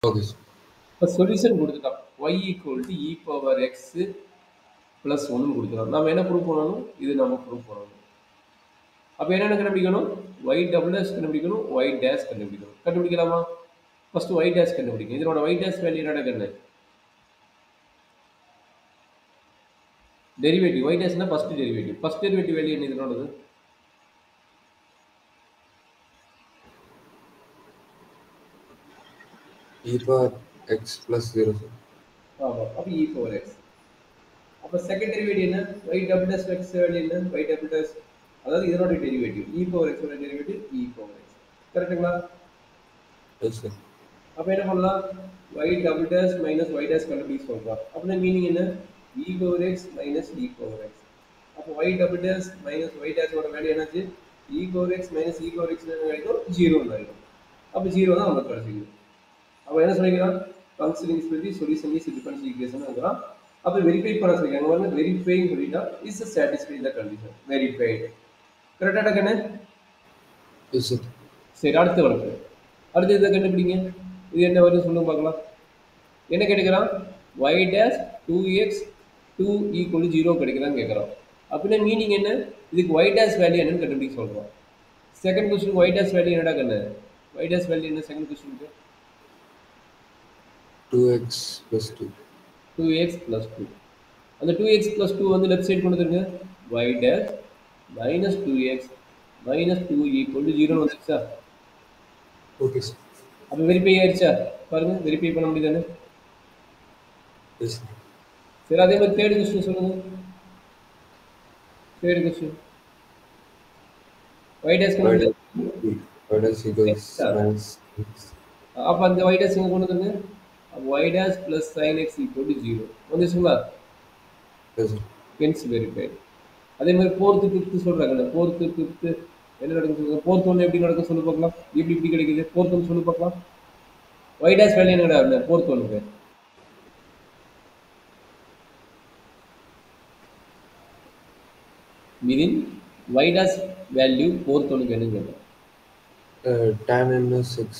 Okay, sir. இப்போ solution கொடுத்துட்டான். y equal to E power X plus ஒன்று கொடுத்துருவோம். நம்ம என்ன ப்ரூவ் பண்ணணும்? இது நம்ம ப்ரூவ் பண்ணணும். அப்போ என்னென்ன கண்டுபிடிக்கணும்? ஒய் டபுள் டேஷ் கண்டுபிடிக்கணும், ஒய் டேஷ் கண்டுபிடிக்கணும். கண்டுபிடிக்கலாமா? ஃபர்ஸ்ட் ஒய் டேஷ் கண்டுபிடிக்கணும். இதனோட ஒய் டேஷ் வேல்யூ என்னடா கண்ணு? டெரிவேட்டிவ். ஒய் டேஷ்னா first derivative. First derivative value என்ன இதனோடது? E power x plus 0, sir. ஆமாம். அப்போ இ பவர் எக்ஸ். அப்போ செகண்ட் டெரிவேட்டிவ் என்ன? Y double dash x value என்ன? ஒய் டபுள் டேஷ், அதாவது இதனோட டெரிவேட்டிவ் இ பவர் எக்ஸோட டெரிவேட்டிவ் இ பவர் எக்ஸ். கரெக்டுங்களா? Yes, sir. அப்போ என்ன பண்ணலாம்? y double dash minus y dash கண்டுபிடிக்க சொல்கிறோம். அப்படின்னா மீனிங் என்ன? E power x minus e power x. அப்போ y double dash minus y டேஷோட வேல்யூ என்னாச்சு? E power x minus e power X கிடைக்கும், ஜீரோன்னு ஆகிடும். அப்போ ஜீரோ தான் நமக்கு கிடைச்சிக்குது. அப்போ என்ன சொல்லிக்கலாம்? ஃபங்க்ஷன் இஸ் பற்றி சொல்யூஷன் இஸ் டிஃபரன்ஷியல் ஈக்குவேஷன் இருக்கிறோம். அப்போ வெரிஃபை பண்ண சொல்லியிருக்காங்க. வந்து வெரிஃபைன்னு சொல்லிட்டா is satisfy the condition. Verified. கரெக்டாக கண்ணு? Yes, sir. சரி, அடுத்து வழக்கு. அடுத்து இதை கண்டுபிடிங்க. இது என்ன வருது சொல்லுங்க பார்க்கலாம். என்ன கிடைக்கிறான்? Y dash two x two equal zero கிடைக்கிறான்னு கேட்குறான். அப்படின்னா மீனிங் என்ன? இதுக்கு ஒய் டேஷ் வேல்யூ என்னன்னு கண்டுபிடிக்க சொல்கிறோம். Second question y dash value என்னடா கண்ணு? ஒய் டேஷ் வேல்யூ என்ன செகண்ட் கொஸ்டினுக்கு? 2x plus 2. Two x plus two. அந்த டூ எக்ஸ் ப்ளஸ் டூ வந்து லெஃப்ட் சைடு கொண்டு வந்துருங்க. Y dash minus two x minus two equal ஜீரோன்னு வந்துருச்சா? Okay, sir. அப்போ வெரிஃபை ஆயிடுச்சா? பாருங்க, வெரிஃபை பண்ண முடியுதானே? Yes, sir. சரி, அதே மாதிரி தேர்ட் கொஸ்டின் சொல்லுங்க. தேர்ட் கொஸ்டின் ஒய் டேஷ் கொண்டு Y வந்து dash y dash equals minus x. அப்போ அந்த ஒய் டேஷ் இங்கே கொண்டு வந்துருங்க. Y dash plus sine x equal to zero வந்துச்சுங்களா? Yes, sir. Hence verified. அதே மாதிரி ஃபோர்த்து ஃபிஃப்த்து சொல்கிறாங்க. ஃபோர்த்து ஃபிஃப்த்து என்ன நடக்கும் சொல்லுங்க. ஃபோர்த் ஒன்று எப்படி நடக்கும் சொல்லு பார்க்கலாம். எப்படி இப்படி கிடைக்குது? ஃபோர்த் ஒன்று சொல்லு பார்க்கலாம். ஒய் டேஷ் வேல்யூ என்ன கிடையாது ஃபோர்த் ஒன்றுக்கு? Mohideen Y dash value fourth ஒன்றுக்கு என்னன்னு கேட்குறேன். Tan inverse x.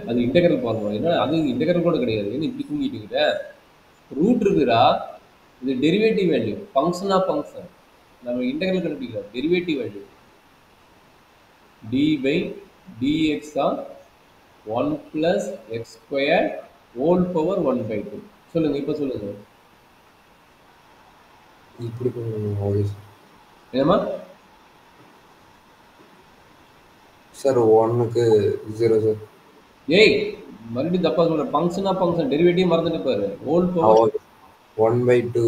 அது இன்டெகிரல் பார்க்கணும். என்ன அது இன்டெகிரல் கூட கிடையாது. என்ன இப்படி தூங்கிட்டு ரூட் இருக்குதா? இது derivative value, function of function. நம்ம இன்டெகிரல் கண்டுபிடிக்கிறோம். Derivative value d by dx of one plus x square whole power one by two. சொல்லுங்க, இப்போ சொல்லுங்க. இப்படி பண்ணணும். Okay, sir. என்னம்மா? சார் 1க்கு 0, சார். ஏய், மறுபடியும் தப்பா சொல்றேன். ஃபங்க்ஷன் ஆஃப் ஃபங்க்ஷன் டெரிவேட்டிவ் மறந்துட்டு பாரு. Whole power 1/2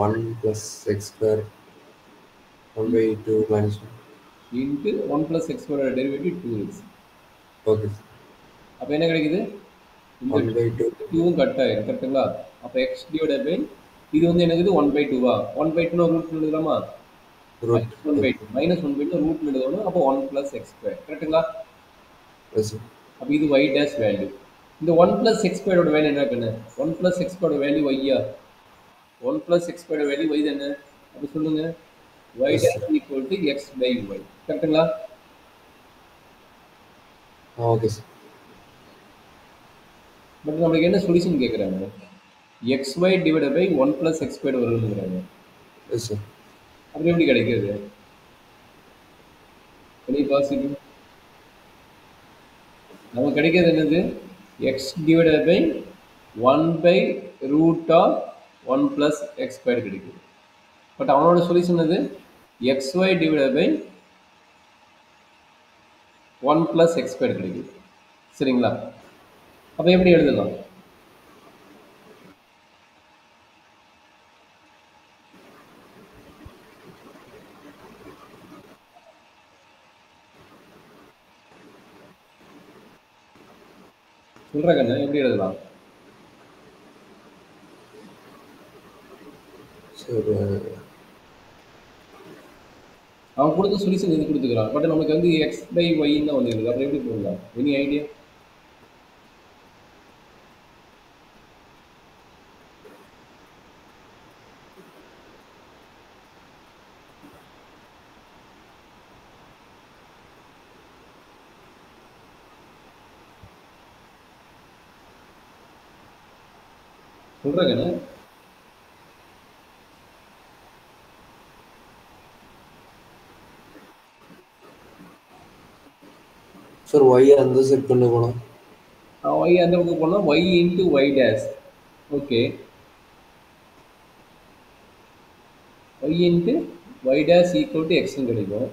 1 plus x square 1/2 minus 1. Into one plus எக்ஸோட derivative two x. Okay, sir. அப்போ என்ன கிடைக்குது? இந்த 1/2 டூவும் கட் ஆயிரும். கரெக்டுங்களா? அப்போ எக்ஸ் டிவைட் பை இது வந்து என்னது? ஒன் பை டூவா? ஒன் பை டூன்னு ரூட் எழுதலாமா? root. One by two minus one by two root எழுதணும். அப்போ ஒன் ப்ளஸ் எக்ஸ் ஸ்கொயர். கரெக்டுங்களா? Yes, sir. அப்போ இது ஒய் டேஷ் வேல்யூ. இந்த ஒன் ப்ளஸ் எக்ஸ் ஸ்கொயரோட வேல்யூ என்ன பண்ணு? ஒன் ப்ளஸ் எக்ஸ் ஸ்கொயரோட வேல்யூ ஒய்யா? ஒன் ப்ளஸ் எக்ஸ் ஸ்கொயரோட வேல்யூ ஒய் தானே? அப்போ சொல்லுங்க, y Yes, dash sir. Equal to x by y. கரெக்டுங்களா? Okay, sir. பட் நம்மளுக்கு என்ன சொல்யூஷன் கேட்குறாங்க? X y divide by one plus x square வருங்கிறாங்க. Yes, sir. அப்படி எப்படி கிடைக்கிறது? Any possible? நமக்கு கிடைக்கிறது என்னது? X divide by one by root of one plus x square கிடைக்குது. பட் அவனோட சொல்யூஷன் அது x y divide by one plus x square கிடைக்குது. சரிங்களா? அப்போ எப்படி எழுதலாம்? சொல்கிறேன் கண்ணு, எப்படி எழுதலாம்? Sir, அவன் கொடுத்த சொல்யூஷன் இது கொடுத்துக்கிறான். பட் நமக்கு வந்து எக்ஸ் பை ஒய்ன்னு தான் வந்துருக்கு. அப்புறம் எப்படி போடலாம்? Any idea? சொல்கிறேங்கண்ணே. சார் ஒய் அந்த செட் கொண்டு போனோம். ஒய் அந்த பக்கம் போனால் y into y dash. Okay, y into y dash equal to எக்ஸ்ன்னு கிடைக்கும்.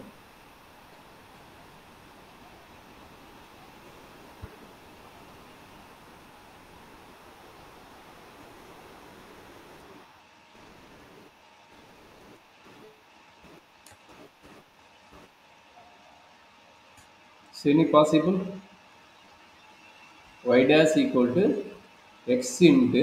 Any possible y dash equal to x into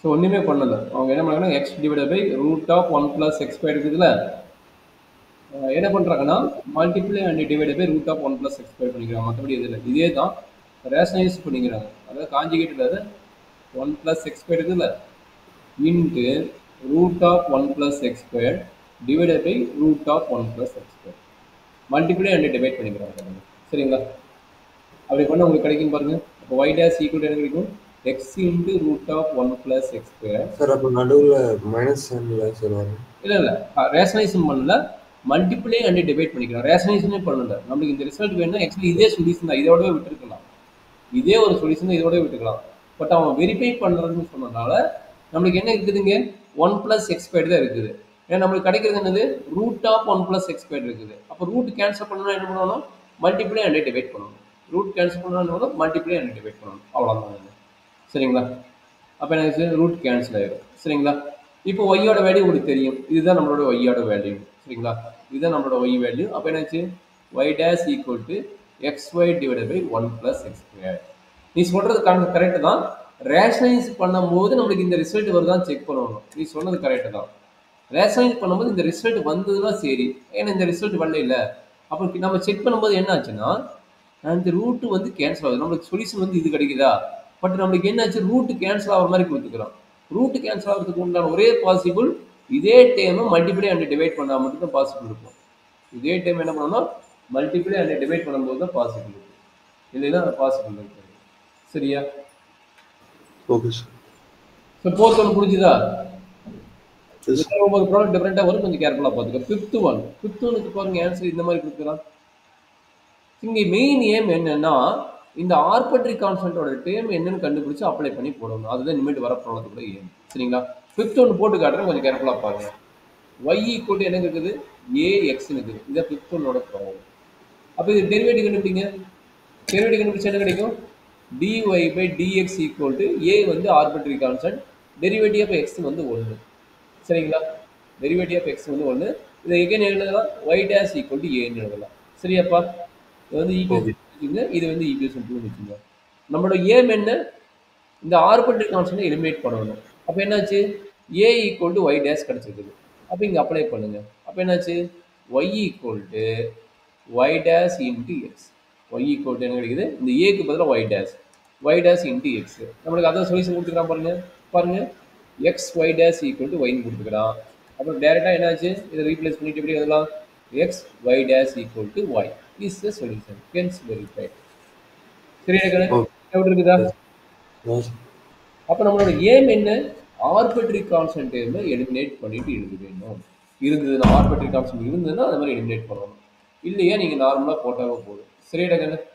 so ஒன்றுமே பண்ணலை. அவங்க என்ன பண்ணாங்கன்னா x divide by root of 1 + x square இருக்குதுல்ல, என்ன பண்ணுறாங்கன்னா multiply and divide by root of 1 + x square பண்ணிக்கிறாங்க. மற்றபடி எது இல்லை, இதே தான் ரேஷனலைஸ் பண்ணிக்கிறாங்க. அதாவது காஞ்சிகேட் அதாவது 1 + x ஸ்கொயர் இருக்குதுல்ல into root of 1 + x square divide by root of 1 + x square multiply and divide பண்ணிக்கிறாங்க. சரிங்களா? அப்படி பண்ணால் உங்களுக்கு கிடைக்கும் பாருங்க. அப்போ y dash ஈக்குவல் என்ன கிடைக்கும்? x into root of 1 + x square. Sir அப்போ நடுவில் மைனஸ் சைன்ல சொல்லுவாங்க. இல்லை ரேஷனலைசேஷன் பண்ணல, மல்டிப்ளை அண்ட் டிவைட் பண்ணிக்கலாம். ரேஷனலைசேஷனே பண்ணல. நம்மளுக்கு இந்த ரிசல்ட் வேணும்னா ஆக்சுவலி இதே சொல்யூஷன் தான், இதோடவே விட்டுருக்கலாம். இதே ஒரு சொல்யூஷன் தான், இதோடவே விட்டுக்கலாம். பட் அவன் வெரிஃபை பண்ணுறதுன்னு சொன்னதுனால நம்மளுக்கு என்ன இருக்குதுங்க, 1 + x ஸ்கொயர் தான் இருக்குது. ஏன்னா நம்மளுக்கு கிடைக்கிறது என்னது, ரூட் ஆஃப் 1 + x ஸ்கொயர் இருக்குது. அப்போ ரூட் கேன்சல் பண்ணணும்னா என்ன பண்ணணும், மல்டிப்ளை அண்ட் டிவைட் பண்ணணும். ரூட் கேன்சல் பண்ணணும், மல்டிப்ளை அண்ட் டிவைட் பண்ணணும், அவ்வளோதான். சரிங்களா? அப்போ எனக்கு ரூட் கேன்சல் ஆயிடும். சரிங்களா? இப்போ ஒய்யோட வேல்யூ உங்களுக்கு தெரியும், இதுதான் நம்மளோட ஒய்யோட வேல்யூ. சரிங்களா? இதுதான் நம்மளோட ஒய் வேல்யூ. அப்போ என்னாச்சு, y dash equal to xy divide by 1 + x square. நீ சொல்றது கரெக்டு தான். ரேஷனலைஸ் பண்ணும்போது நம்மளுக்கு இந்த ரிசல்ட் வருதான்னு செக் பண்ணணும். நீ சொன்னது கரெக்டு தான். ரேஷனலைஸ் பண்ணும்போது இந்த ரிசல்ட் வந்ததுன்னா சரி, ஏன்னா இந்த ரிசல்ட் வரல இல்லை. அப்போ நம்ம செக் பண்ணும்போது என்ன ஆச்சுன்னா, அந்த ரூட்டு வந்து கேன்சல் ஆகுது. நம்மளுக்கு சொல்யூஷன் வந்து இது கிடைக்குதா, பட் நம்மளுக்கு என்னாச்சு, ரூட்டு கேன்சல் ஆகிற மாதிரி கொடுத்துக்கிறோம். ரூட்டு கேன்சல் ஆகிறதுக்கு உண்டான ஒரே பாசிபிள் இதே டைமை மல்டிப்ளை அண்ட் டிவைட் பண்ணால் மட்டும்தான் பாசிபிள் இருக்கும். இதே டைம் என்ன பண்ணணும், மல்டிப்ளை அண்ட் டிவைட் பண்ணும்போது தான் பாசிபிள் இருக்கும், இல்லைன்னா பாசிபிள் இருக்கு. சரியா? Okay sir. So fourth one புரிஞ்சுதா? ஒவ்வொரு ப்ராடக்ட் டிஃப்ரெண்ட்டாக வரும், கொஞ்சம் கேர்ஃபுல்லாக பார்த்துக்கோ. ஃபிஃப்த் ஒனுக்கு பாருங்க ஆன்சர் இந்த மாதிரி கொடுத்துக்கலாம். இங்கே மெயின் ஏம் என்னன்னா, இந்த ஆர்பிட்ரரி கான்ஸ்டன்ட்டோட டேம் என்னன்னு கண்டுபிடிச்சு அப்ளை பண்ணி போடணும். அதுதான் இனிமேட்டு வர ப்ராப்ளத்தோட ஏம். சரிங்களா? ஃபிஃப்த் ஒன்று போட்டு காட்டுறேன், கொஞ்சம் கேர்ஃபுல்லாக பாருங்க. ஒய் ஈக்குவல் என்ன இருக்குது, ஏஎக்ஸ்ன்னு இருக்குது. இதான் ஃபிஃப்த் ஒன்னோட ப்ராப்ளம். அப்போ இது டெரிவேட்டிவ் கண்டுபிடிங்க. டெரிவேட்டிவ் கண்டுபிடிச்சா என்ன கிடைக்கும், dy by dx equal to a வந்து arbitrary constant, derivative of x வந்து 1. சரிங்களா? டெரிவேட்டிவ் ஆஃப் எக்ஸ் வந்து 1. இதை எகைன் எழுதலாம், ஒய் டேஷ் ஈக்குவல் டு ஏன்னு எழுதலாம். சரியாப்பா? இது வந்து ஈக்குவேஷன், இது வந்து ஈக்குவேஷன் 2 வச்சுங்க. நம்மளோட ஏம் என்ன, இந்த ஆர்பிட்ரரி கான்ஸ்டன்ட்டை எலிமினேட் பண்ணணும். அப்போ என்னாச்சு, A equal to y dash கிடச்சிருக்குது. அப்போ இங்கே அப்ளை பண்ணுங்க. அப்போ என்னாச்சு, y equal to y dash into x. Y equal to என்ன கிடைக்குது, இந்த ஏக்கு பதிலாக ஒய் டேஷ் இன்ட்டு எக்ஸ். நம்மளுக்கு அதான் சொல்யூஷன் கொடுத்துக்கிறான் பாருங்க x y dash equal to ஒய்ன்னு கொடுத்துக்கிறான். அப்புறம் டேரெக்டாக என்னாச்சு, இதை ரீப்ளேஸ் பண்ணிட்டு எப்படி எழுதலாம், x y dash equal to y is the solution. Hence verified. சரியா கணக்கு? டவுட் இருக்குதா? அப்போ நம்மளோட ஏம் என்ன, ஆர்பிட்ரரி கான்ஸ்டன்ட் டேர்மை எலிமினேட் பண்ணிட்டு எழுத வேணும். இருந்ததுன்னா ஆர்பிட்ரரி கான்ஸ்டன்ட் இருந்ததுன்னா அந்த மாதிரி எலிமினேட் பண்ணணும். இல்லையா நீங்கள் நார்மலாக போட்டாவே போதும். சரியா கணக்கு?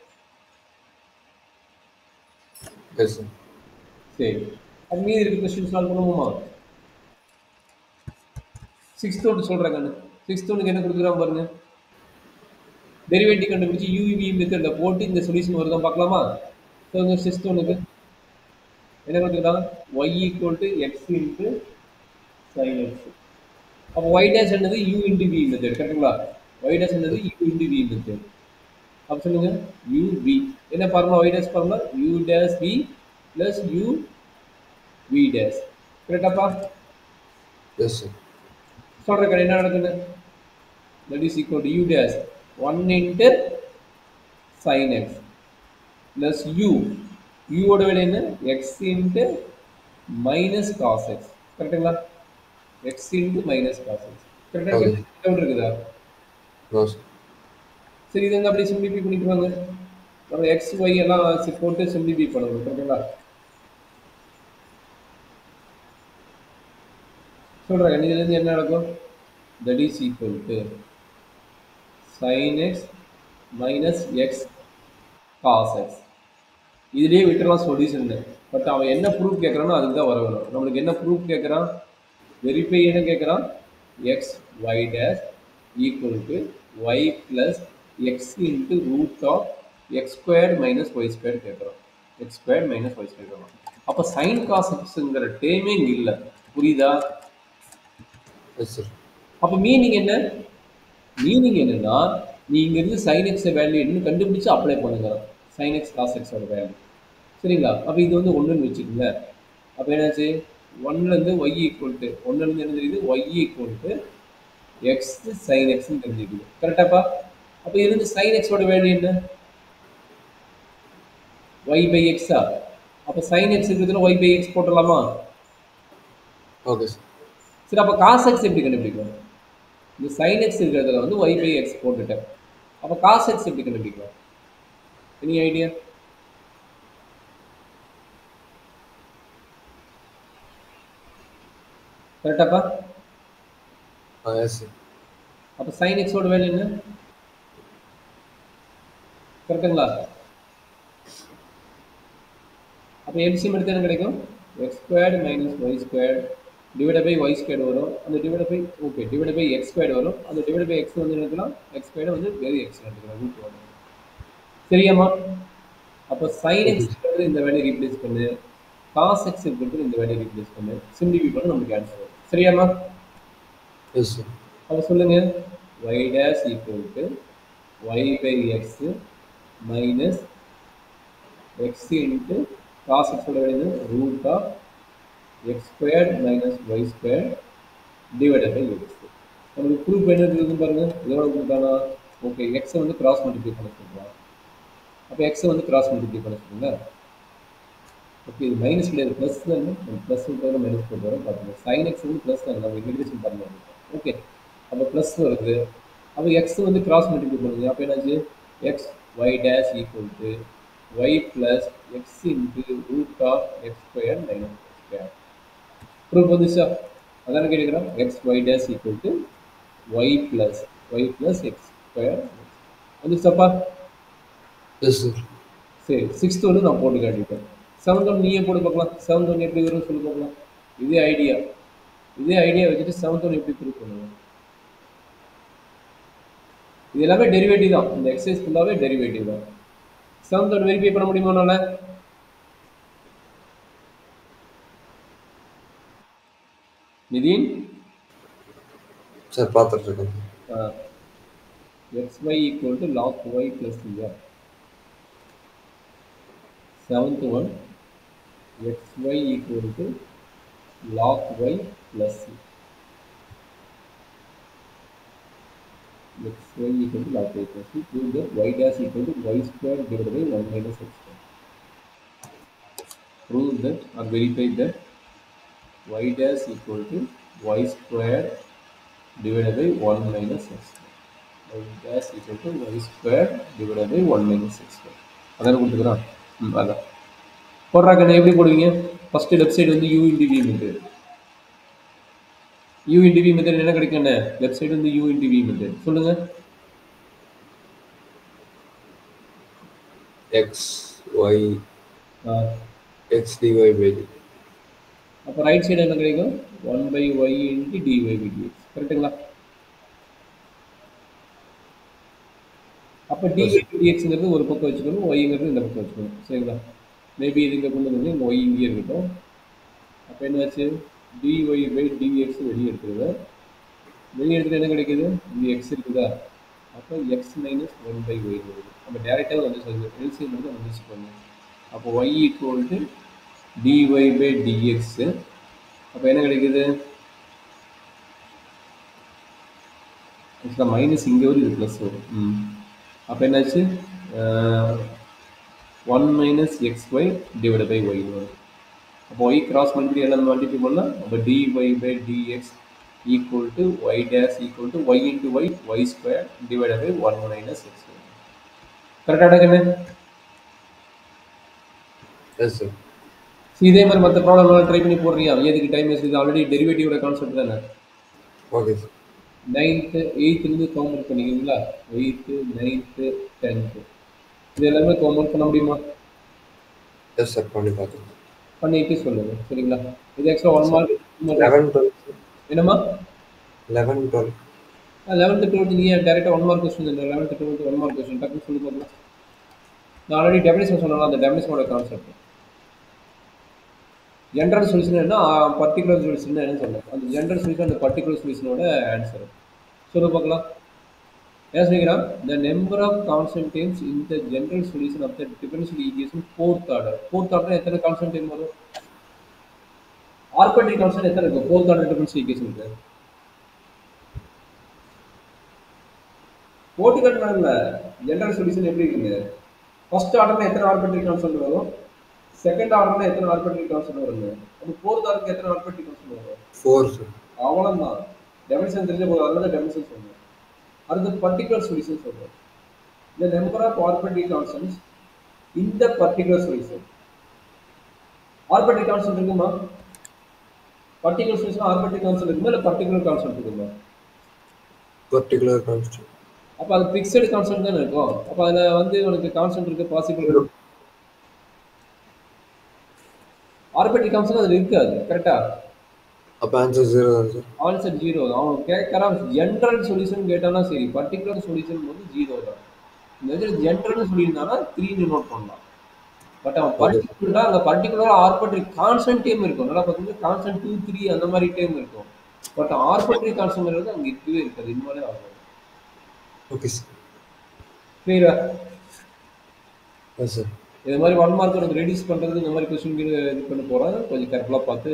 சரி, அது மீதி இருக்க கொஸ்டின் சால்வ் பண்ணுவோமா? 6th ஒன்று சொல்கிறேன் கணக்கு. 6th ஒன்றுக்கு என்ன கொடுக்குறான் பாருங்க, டெரிவேட்டிவ் கண்டுபிடிச்சி யூவி மெத்தடில் போட்டு இந்த சொல்யூஷன் வருதான் பார்க்கலாமா? ஸோ இந்த 6th ஒன்றுக்கு என்ன கொடுத்துக்கிறாங்க, y equal to x into sine x. அப்போ ஒய் டேஷ் என்னது, யூ இன்ட்டு வி மெத்தட். கரெக்டுங்களா? ஒய் டேஷ் என்னது, யூ இன்ட்டு வி மெத்தட். அப்போ சொல்லுங்க, யூ வி என்ன formula, y dash formula u dash v plus u v dash. கரெக்டாப்பா? Yes sir. சொல்கிறேன் கடை என்ன நடக்குது, that is equal to u dash 1 into sine x plus u யூவோட வேலை என்ன x into minus cos X கரெக்டுங்களா x into minus cos x கரெக்டாக ஓகே சார். டவுட் இருக்குதா நோ சார். சரி இது வந்து அப்படியே சிம்பிளிஃபை பண்ணிட்டு வாங்க நம்ம எக்ஸ் ஒய் எல்லாம் போட்டு சிம்பிளிஃபை பண்ணணும் கரெக்டுங்களா சொல்கிறேன் இதுலேருந்து என்ன நடக்கும் that is equal to sin x minus x cos x இதுலேயே விட்டுறலாம் சொல்யூஷன் பட் அவன் என்ன ப்ரூஃப் கேட்குறானோ அதுக்கு தான் வர வரும் நம்மளுக்கு என்ன ப்ரூஃப் கேட்குறான் வெரிஃபை என்ன கேட்குறான் x y dash equal to y plus x into root of x square minus y square கேட்குறோம் x square minus y square கேட்குறோம் அப்போ சைன் காஸ் எக்ஸுங்கிற டேமே இங்கே இல்லை புரியுதா எஸ் சார். அப்போ மீனிங் என்ன மீனிங் என்னன்னா நீ இங்கிருந்து சைன் எக்ஸ் வேல்யூ என்ன கண்டுபிடிச்சு அப்ளை பண்ணுங்க சைன் எக்ஸ் காஸ் எக்ஸோட வேல்யூ சரிங்களா அப்போ இது வந்து ஒன்றுன்னு வச்சுக்கோங்க அப்போ என்னாச்சு ஒன்லேருந்து ஒய் ஈக்குவல் டு ஒன்றுலேருந்து என்ன தெரியுது y equal to x sine எக்ஸ்ன்னு தெரிஞ்சுக்குது கரெக்டாப்பா அப்போ இருந்து சைன் எக்ஸோட வேல்யூ என்ன ஒய் பை எக்ஸா அப்போ சைன் எக்ஸ் இருக்கிறதுல ஒய் பை எக்ஸ் போட்டுடலாமா ஓகே சார். சரி அப்போ காஸ் எக்ஸ் எப்படி கண்டுபிடிக்கலாம் இந்த சைன் எக்ஸ் இருக்கிறதுல வந்து ஒய் பை எக்ஸ் போட்டுட்டேன் அப்போ காஸ் எக்ஸ் எப்படி கண்டுபிடிக்கலாம் எனி ஐடியா கரெக்டாப்பா எஸ் சார். அப்போ சைன் எக்ஸோட வேல்யூ என்ன கரெக்டுங்களா அப்போ எல்சிஎம் எடுத்து என்ன கிடைக்கும் x squared minus y squared divide by y squared வரும் அந்த divide by okay divide by x squared வரும் அந்த டிவைட் பை எக்ஸ் வந்து எடுக்கலாம் எக்ஸ் ஸ்கொயர்டு வந்து வெரி எக்ஸ் எடுத்துக்கலாம் ரூட் வரும் சரியாம்மா அப்போ சைன் எக்ஸ் இந்த வேலையை ரீப்ளேஸ் பண்ணு காஸ் எக்ஸ் இருக்கிறது இந்த வேலையை ரீப்ளேஸ் பண்ணு சிம்பிளிஃபை பண்ண நமக்கு ஆன்சர் வரும் சரியாம்மா எஸ் சார். அப்போ சொல்லுங்க y dash equal to y by x minus x into cos x ஓட value root of x squared minus y squared divided by x. நமக்கு ப்ரூஃப் என்ன இருக்குன்னு பாருங்க இதோட கொடுத்தானா ஓகே x வந்து கிராஸ் மல்டிப்ளை பண்ண சொல்றோம் அப்போ x வந்து கிராஸ் மல்டிப்ளை பண்ண சொல்லுங்க ஓகே இது மைனஸ் கிடையாது ப்ளஸ் தான் ப்ளஸ் போட்டு மைனஸ் போட்டு வரோம் பாருங்க sin x வந்து ப்ளஸ் தான் நம்ம இன்டகிரேஷன் பண்ணலாம் ஓகே அப்போ ப்ளஸ் வருது அப்போ எக்ஸ் வந்து கிராஸ் மல்டிப்ளை பண்ணுங்க அப்போ என்னாச்சு x y dash equal to y plus x into root of x square minus x square proof வந்துச்சா அதான கேட்குறோம் x y dash equal to y plus x square வந்துச்சாப்பா எஸ் சார். சரி sixth வந்து நான் போட்டு காட்டிட்டேன் செவன்த் ஒன் நீயே போட்டு பார்க்கலாம் செவன்த் ஒன் எப்படி வரும்னு சொல்லி பார்க்கலாம் இதே ஐடியா வச்சுட்டு செவன்த் ஒன் எப்படி ப்ரூவ் பண்ணுவோம் இது எல்லாமே டெரிவேட்டிவ் தான் இந்த எக்ஸசைஸ் ஃபுல்லாகவே டெரிவேட்டிவ் தான் செவன்த் ஒன் வெரிஃபை பண்ண முடியுமானால நிதின் சார் பார்த்துட்டு இருக்கேன். X y equal to log y plus இல்லையா seventh one x y equal to log y plus xy equal to log y plus c prove that y dash equal to y square divided by 1 minus x square. Prove that or verify that y dash equal to y square divided by 1 minus x square. Y dash equal to y square divided by 1 minus x square. அதான் கொடுத்துக்கிறோம் அதான் போடுறாங்க எப்படி போடுவீங்க first left side வந்து u into v method u into v method என்ன கிடைக்கும் left side வந்து u into v method சொல்லுங்க x y x dy by dt. அப்போ ரைட் சைடு என்ன கிடைக்கும் 1 by y into dy by dx கரெக்ட்டுங்களா அப்போ dy by dxங்கிறது ஒரு பக்கம் வச்சுக்கணும் yங்கிறது இந்த பக்கம் வச்சுக்கணும் சரிங்களா மேபி இது இங்கே கொண்டு வந்து y இங்கே இருக்கட்டும் அப்போ என்னாச்சு dy by dx வெளியே எடுத்துருது வெளியே எடுத்துட்டு என்ன கிடைக்குது இங்கே x இருக்குதா அப்போ x minus 1 by y வருது நம்ம டேரெக்டாக வந்து சொல்லுது எல்சிஎம் வந்து வந்துச்சு பண்ணுங்க அப்போ y equal to dy by dx அப்போ என்ன கிடைக்குது மைனஸ் இங்கே வரும் இது ப்ளஸ் வரும் அப்போ என்னாச்சு 1 minus xy divided by y வரும். அப்போ y cross multiply எல்லாம் multiply பண்ணா அப்போ dy by dx equal to y dash equal to y into y square divided by 1 minus x square. கரெக்டாடா கண்ணு? Yes sir. இதே மாதிரி மற்ற ப்ராப்ளம் ட்ரை பண்ணி போடுறியா? எதுக்கு டைம் வேஸ்ட்? இது ஆல்ரெடி டெரிவேட்டிவோட கான்செப்ட் தானே. Okay sir. 9th 8th count பண்ணிக்கிறீங்களா? 8th 9th 10th இது எல்லாமே கவுண்ட் பண்ண முடியுமா? எஸ் சார், பண்ணி பார்த்துக்கோங்க. பண்ணிட்டு சொல்லுங்க, சரிங்களா? இது எக்ஸ்ட்ரா 1 மார்க். 11 12 என்னம்மா? 11 12 11th 12th நீ டைரக்டா 1 மார்க் क्वेश्चन இல்ல. 11th 12th 1 மார்க் क्वेश्चन டக்குனு சொல்லி பார்க்கலாம். நான் ஆல்ரெடி டெஃபினிஷன் சொன்னேன்ல, அந்த டெஃபினிஷனோட கான்செப்ட். ஜெனரல் சொல்யூஷன் என்ன, பர்டிகுலர் சொல்யூஷன் என்ன சொல்றேன். அந்த ஜெனரல் சொல்யூஷன் அந்த பர்டிகுலர் சொல்யூஷனோட ஆன்சர் சொல்ல பார்க்கலாம். என்ன சொல்லிக்கிறான்? the number of constant terms in the general solution of the differential equation fourth order எத்தனை கான்ஸ்டன்ட் டேர்ம் வரும்? ஆர்பிட்ரரி கான்ஸ்டன்ட் எத்தனை இருக்கும் fourth order differential equation க்கு? போட்டு காட்டணும்ல. ஜெனரல் சொல்யூஷன் எப்படி இருக்குங்க? ஃபர்ஸ்ட் ஆர்டர்ல எத்தனை ஆர்பிட்ரரி கான்ஸ்டன்ட் வரும்? செகண்ட் ஆர்டர்ல எத்தனை ஆர்பிட்ரரி கான்ஸ்டன்ட் வருங்க? அப்ப ஃபோர்த் ஆர்டருக்கு எத்தனை ஆர்பிட்ரரி கான்ஸ்டன்ட் வரும்? 4 சார். அவ்வளவுதான். டெஃபினிஷன் தெரிஞ்ச போது அதனால டெஃபினிஷன் சொல்றேன். அடுத்து பர்டிகுலர் சொல்யூஷன் சொல்றேன். the number of arbitrary constants in the particular solution. arbitrary constant இருக்குமா? particular solution arbitrary constant இருக்குமா இல்ல particular constant இருக்குமா? particular constant. அப்ப அது fixed constant தான இருக்கும். அப்ப அதுல வந்து உங்களுக்கு constant இருக்க பாசிபிள். arbitrary constant அதுல இருக்காது. கரெக்ட்டா? அப்ப ஆன்சர் 0 தான் சார். ஆன்சர் 0. அவன் கேக்குறான் ஜெனரல் சொல்யூஷன் கேட்டானா சரி, பர்టిక్యులர் சொல்யூஷன் வந்து 0 தான். இந்த ஜெனரல் சொல்லியிருந்தானா 3 ன்னு நோட் பண்ணலாம். பட் அவன் பர்టిక్యుலரா அந்த பர்టిక్యుலரா ஆர்பிட்ரரி கான்ஸ்டன்ட் டேம் இருக்கும். நல்லா பாத்தீங்கன்னா கான்ஸ்டன்ட் 2 3 அந்த மாதிரி டேம் இருக்கும். பட் ஆர்பிட்ரரி கான்ஸ்டன்ட்ங்கிறது அங்க இருக்கவே இருக்காது. இந்த மாதிரி ஆகும். Okay sir. கிளியரா? Yes sir. இது மாதிரி 1 மார்க் ரெடியூஸ் பண்றது இந்த மாதிரி क्वेश्चन இது பண்ண போறேன். கொஞ்சம் கேர்ஃபுல்லா பார்த்து